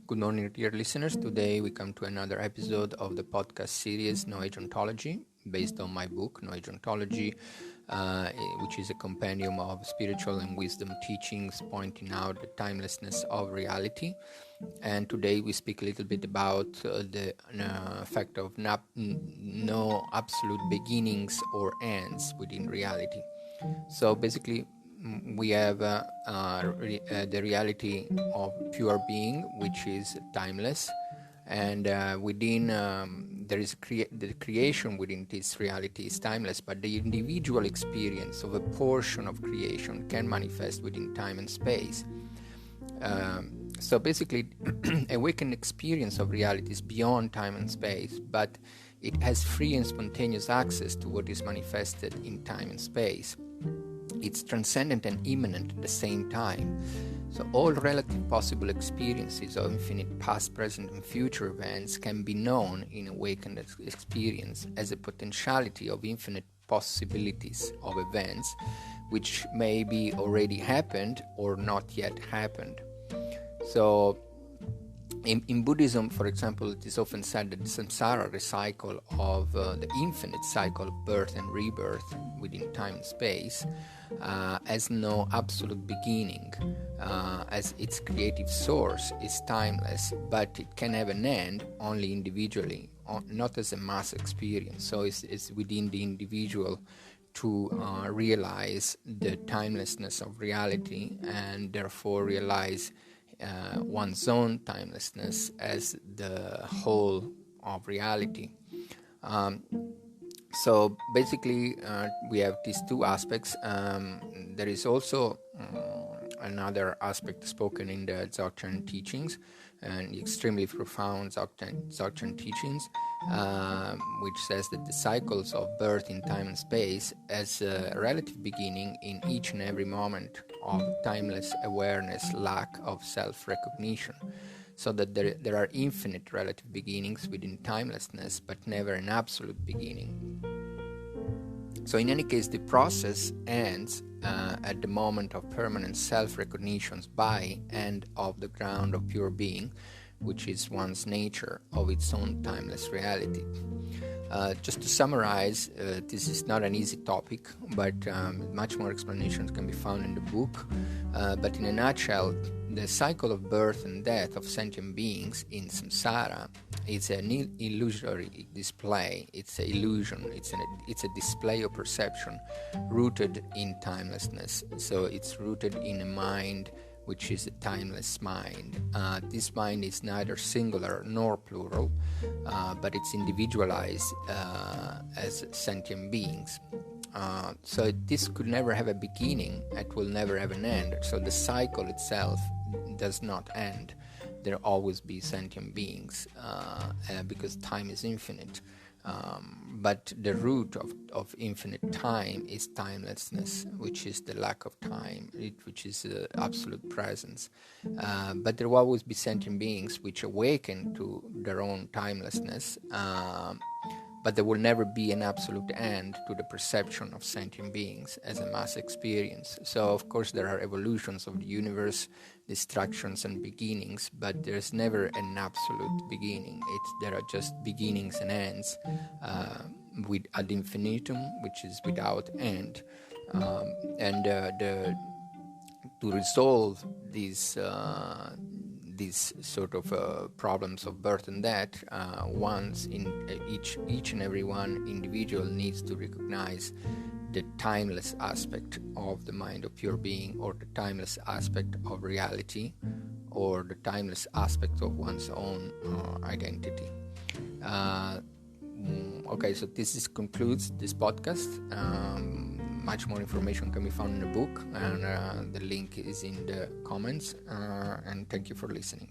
Good morning, dear listeners. Today we come to another episode of the podcast series Age Ontology, based on my book, Age Ontology, which is a compendium of spiritual and wisdom teachings pointing out the timelessness of reality. And today we speak a little bit about the fact of no absolute beginnings or ends within reality. So basically, we have the reality of pure being, which is timeless, and within there is the creation within this reality is timeless, but the individual experience of a portion of creation can manifest within time and space. So basically, awakened experience of reality is beyond time and space, but it has free and spontaneous access to what is manifested in time and space. It's transcendent and immanent at the same time. So all relative possible experiences of infinite past, present, and future events can be known in awakened experience as a potentiality of infinite possibilities of events which may be already happened or not yet happened. So in Buddhism, for example, it is often said that the samsara, the cycle of the infinite cycle of birth and rebirth within time and space, has no absolute beginning, as its creative source is timeless, but it can have an end only individually, not as a mass experience. So it's within the individual to realize the timelessness of reality and therefore realize one's own timelessness as the whole of reality. So basically, we have these two aspects. There is also another aspect spoken in the Dzogchen teachings, and extremely profound Dzogchen teachings, which says that the cycles of birth in time and space has a relative beginning in each and every moment of timeless awareness, lack of self-recognition, so that there are infinite relative beginnings within timelessness, but never an absolute beginning. So in any case, the process ends at the moment of permanent self-recognition by and of the ground of pure being, which is one's nature of its own timeless reality. Just to summarize, this is not an easy topic, but much more explanations can be found in the book. But in a nutshell, the cycle of birth and death of sentient beings in samsara is an illusory display. It's an illusion. It's a display of perception rooted in timelessness. So it's rooted in a mind which is a timeless mind. This mind is neither singular nor plural, but it's individualized as sentient beings. So this could never have a beginning, it will never have an end. So the cycle itself does not end. There always be sentient beings because time is infinite. But the root of infinite time is timelessness, which is the lack of time, which is absolute presence. But there will always be sentient beings which awaken to their own timelessness, but there will never be an absolute end to the perception of sentient beings as a mass experience. So, of course, there are evolutions of the universe, destructions and beginnings, but there's never an absolute beginning. There are just beginnings and ends with ad infinitum, which is without end. To resolve these sort of problems of birth and death, once in each and every one individual needs to recognize the timeless aspect of the mind of pure being, or the timeless aspect of reality, or the timeless aspect of one's own identity. Okay, so this concludes this podcast. Much more information can be found in the book, and the link is in the comments, and thank you for listening.